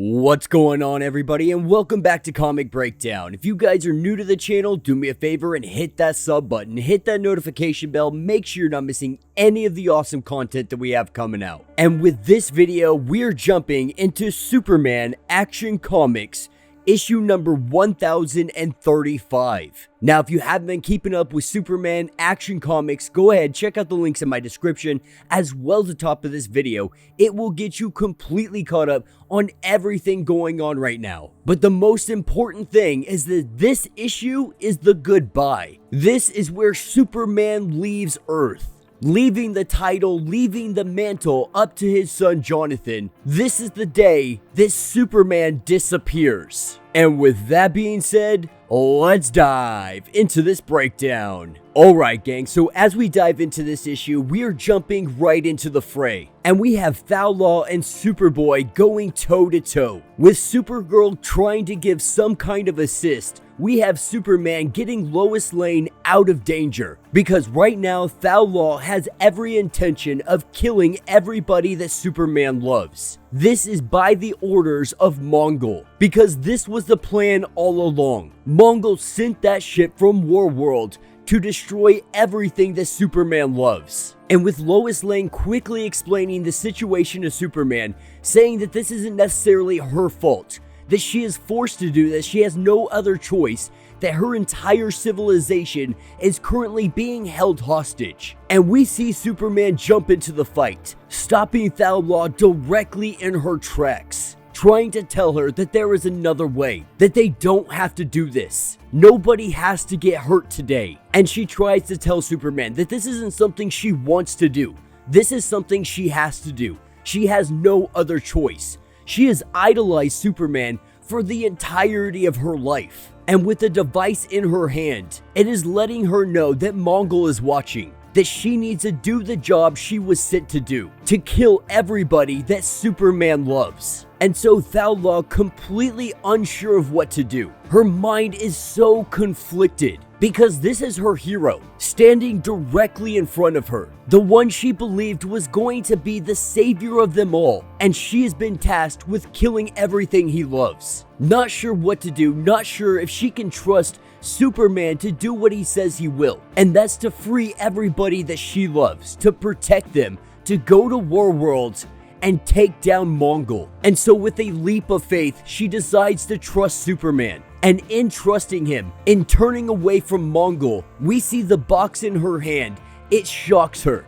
What's going on, everybody, and welcome back to Comic Breakdown. If you guys are new to the channel, do me a favor and hit that sub button, hit that notification bell, make sure you're not missing any of the awesome content that we have coming out. And with this video, we're jumping into Superman Action Comics issue number 1035. Now, if you haven't been keeping up with Superman Action Comics, go ahead, check out the links in my description as well as the top of this video. It will get you completely caught up on everything going on right now. But the most important thing is that this issue is the goodbye. This is where Superman leaves Earth, leaving the title, leaving the mantle up to his son Jonathan. This is the day that Superman disappears. And with that being said, let's dive into this breakdown. Alright gang, so as we dive into this issue, we are jumping right into the fray. And we have Thawlaw and Superboy going toe to toe. With Supergirl trying to give some kind of assist, we have Superman getting Lois Lane out of danger. Because right now, Thawlaw has every intention of killing everybody that Superman loves. This is by the orders of Mongol, because this was the plan all along. Mongol sent that ship from Warworld to destroy everything that Superman loves. And with Lois Lane quickly explaining the situation to Superman, saying that this isn't necessarily her fault, that she is forced to do this, she has no other choice, that her entire civilization is currently being held hostage. And we see Superman jump into the fight, stopping Thawlaw directly in her tracks, trying to tell her that there is another way, that they don't have to do this. Nobody has to get hurt today. And she tries to tell Superman that this isn't something she wants to do. This is something she has to do. She has no other choice. She has idolized Superman for the entirety of her life. And with the device in her hand, it is letting her know that Mongol is watching, that she needs to do the job she was sent to do, to kill everybody that Superman loves. And so Thawlaw, completely unsure of what to do. Her mind is so conflicted because this is her hero, standing directly in front of her, the one she believed was going to be the savior of them all, and she has been tasked with killing everything he loves. Not sure what to do, not sure if she can trust Superman to do what he says he will, and that's to free everybody that she loves, to protect them, to go to Warworld and take down Mongol. And so with a leap of faith, she decides to trust Superman. And in trusting him, in turning away from Mongol, we see the box in her hand. It shocks her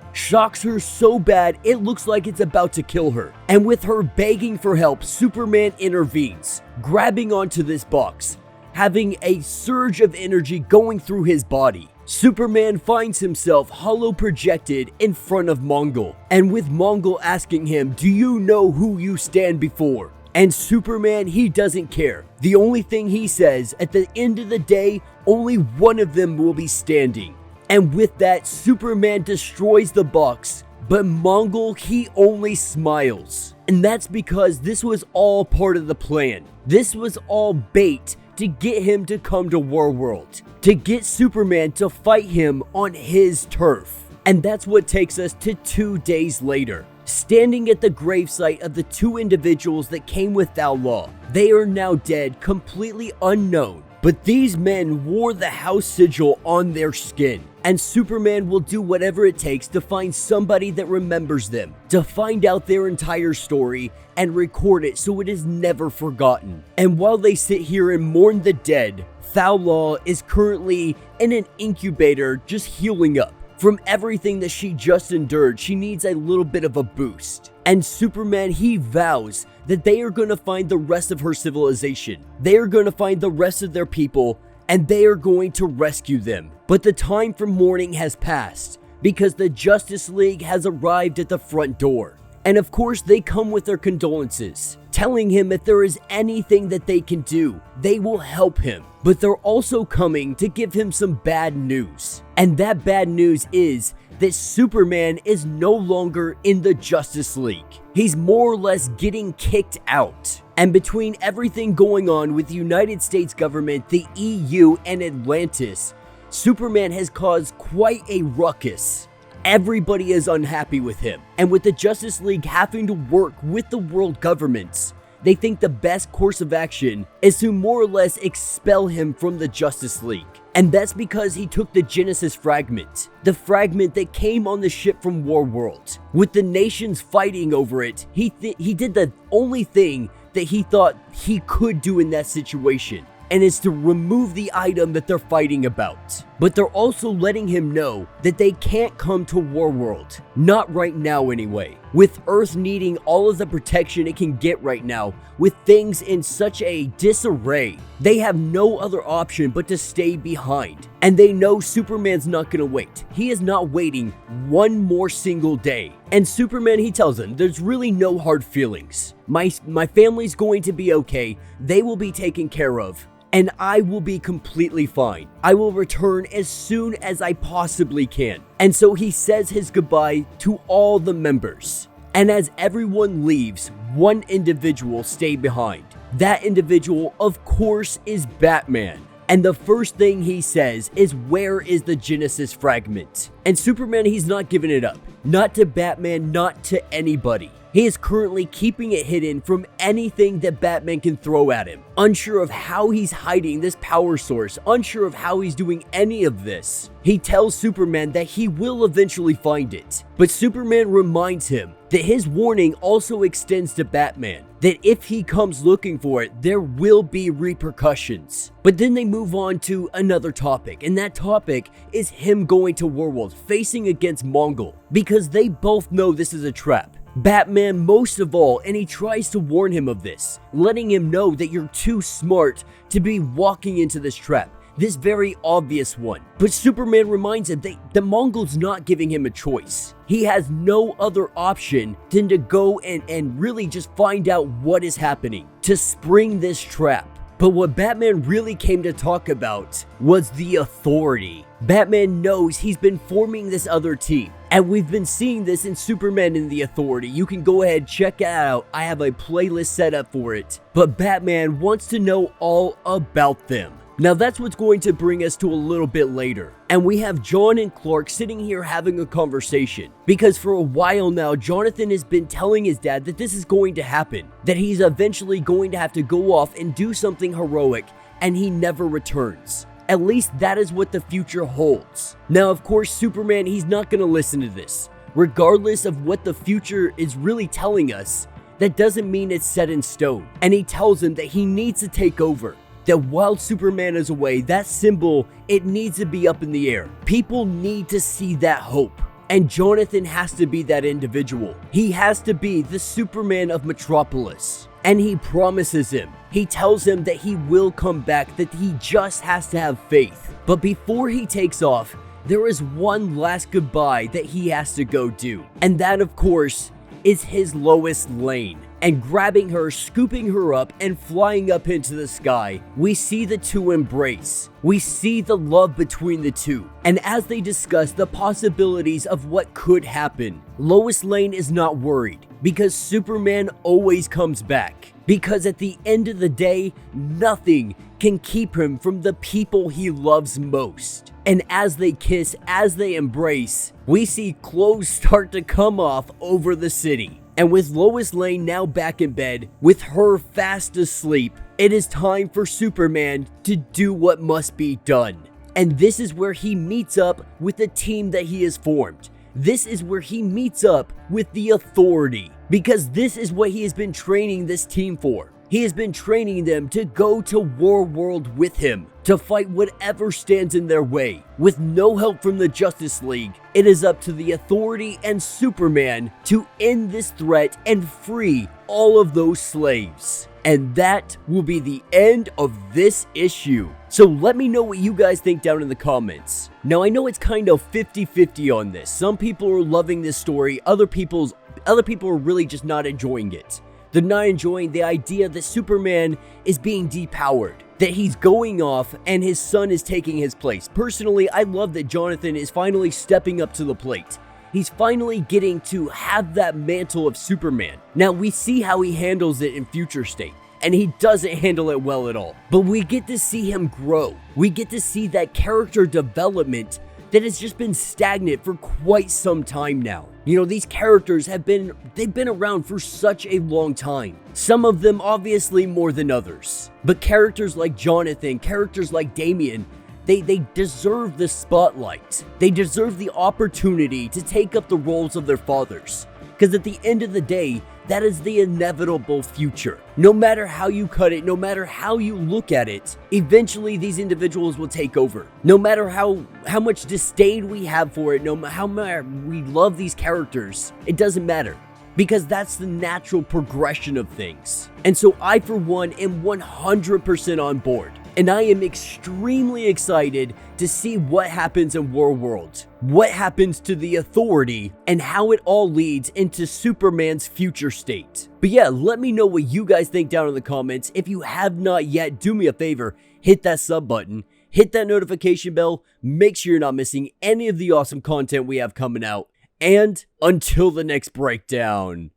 so bad it looks like it's about to kill her. And with her begging for help, Superman intervenes, grabbing onto this box, having a surge of energy going through his body. Superman finds himself hollow projected in front of Mongol, and with Mongol asking him, "Do you know who you stand before?" And Superman, he doesn't care. The only thing he says, at the end of the day, only one of them will be standing. And with that, Superman destroys the box, but Mongol, he only smiles. And that's because this was all part of the plan. This was all bait to get him to come to Warworld, to get Superman to fight him on his turf. And that's what takes us to 2 days later. Standing at the gravesite of the two individuals that came with Thawlaw. They are now dead, completely unknown. But these men wore the house sigil on their skin. And Superman will do whatever it takes to find somebody that remembers them, to find out their entire story and record it so it is never forgotten. And while they sit here and mourn the dead, Thawlaw is currently in an incubator just healing up. From everything that she just endured, she needs a little bit of a boost. And Superman, he vows that they are going to find the rest of her civilization. They are going to find the rest of their people, and they are going to rescue them. But the time for mourning has passed, because the Justice League has arrived at the front door. And of course, they come with their condolences, telling him if there is anything that they can do, they will help him. But they're also coming to give him some bad news. And that bad news is that Superman is no longer in the Justice League. He's more or less getting kicked out. And between everything going on with the United States government, the EU, and Atlantis, Superman has caused quite a ruckus. Everybody is unhappy with him. And with the Justice League having to work with the world governments, they think the best course of action is to more or less expel him from the Justice League. And that's because he took the Genesis fragment, the fragment that came on the ship from Warworld. With the nations fighting over it, he did the only thing that he thought he could do in that situation, and it's to remove the item that they're fighting about. But they're also letting him know that they can't come to Warworld. Not right now anyway. With Earth needing all of the protection it can get right now, with things in such a disarray, they have no other option but to stay behind. And they know Superman's not gonna wait. He is not waiting one more single day. And Superman, he tells them, there's really no hard feelings. My family's going to be okay. They will be taken care of. And I will be completely fine. I will return as soon as I possibly can. And so he says his goodbye to all the members. And as everyone leaves, one individual stays behind. That individual, of course, is Batman. And the first thing he says is, where is the Genesis fragment? And Superman, he's not giving it up. Not to Batman, not to anybody. He is currently keeping it hidden from anything that Batman can throw at him. Unsure of how he's hiding this power source, unsure of how he's doing any of this. He tells Superman that he will eventually find it. But Superman reminds him that his warning also extends to Batman, that if he comes looking for it, there will be repercussions. But then they move on to another topic, and that topic is him going to Warworld, facing against Mongol, because they both know this is a trap. Batman most of all, and he tries to warn him of this, letting him know that you're too smart to be walking into this trap, this very obvious one. But Superman reminds him that the Mongol's not giving him a choice. He has no other option than to go and really just find out what is happening, to spring this trap. But what Batman really came to talk about was the Authority. Batman knows he's been forming this other team, and we've been seeing this in Superman and the Authority. You can go ahead, check it out. I have a playlist set up for it. But Batman wants to know all about them. Now that's what's going to bring us to a little bit later. And we have John and Clark sitting here having a conversation. Because for a while now, Jonathan has been telling his dad that this is going to happen. That he's eventually going to have to go off and do something heroic, and he never returns. At least that is what the future holds. Now, of course, Superman, he's not going to listen to this. Regardless of what the future is really telling us, that doesn't mean it's set in stone. And he tells him that he needs to take over. That while Superman is away, that symbol, it needs to be up in the air. People need to see that hope. And Jonathan has to be that individual. He has to be the Superman of Metropolis. And he promises him. He tells him that he will come back, that he just has to have faith. But before he takes off, there is one last goodbye that he has to go do. And that, of course, is his Lois Lane. And grabbing her, scooping her up, and flying up into the sky, we see the two embrace. We see the love between the two. And as they discuss the possibilities of what could happen, Lois Lane is not worried, because Superman always comes back. Because at the end of the day, nothing can keep him from the people he loves most. And as they kiss, as they embrace, we see clothes start to come off over the city. And with Lois Lane now back in bed, with her fast asleep, it is time for Superman to do what must be done. And this is where he meets up with the team that he has formed. This is where he meets up with the Authority, because this is what he has been training this team for. He has been training them to go to Warworld with him, to fight whatever stands in their way. With no help from the Justice League, it is up to the Authority and Superman to end this threat and free all of those slaves. And that will be the end of this issue. So let me know what you guys think down in the comments. Now I know it's kind of 50-50 on this. Some people are loving this story, other people are really just not enjoying it. They're not enjoying the idea that Superman is being depowered, that he's going off and his son is taking his place. Personally, I love that Jonathan is finally stepping up to the plate. He's finally getting to have that mantle of Superman. Now, we see how he handles it in Future State, and he doesn't handle it well at all. But we get to see him grow. We get to see that character development that has just been stagnant for quite some time now. You know, these characters they've been around for such a long time. Some of them obviously more than others. But characters like Jonathan, characters like Damien, they deserve the spotlight. They deserve the opportunity to take up the roles of their fathers. Because at the end of the day, that is the inevitable future. No matter how you cut it, no matter how you look at it, eventually these individuals will take over. No matter how much disdain we have for it, no matter how much we love these characters, it doesn't matter. Because that's the natural progression of things. And so I, for one, am 100% on board. And I am extremely excited to see what happens in Warworld, what happens to the Authority, and how it all leads into Superman's future state. But yeah, let me know what you guys think down in the comments. If you have not yet, do me a favor, hit that sub button, hit that notification bell, make sure you're not missing any of the awesome content we have coming out. And until the next breakdown.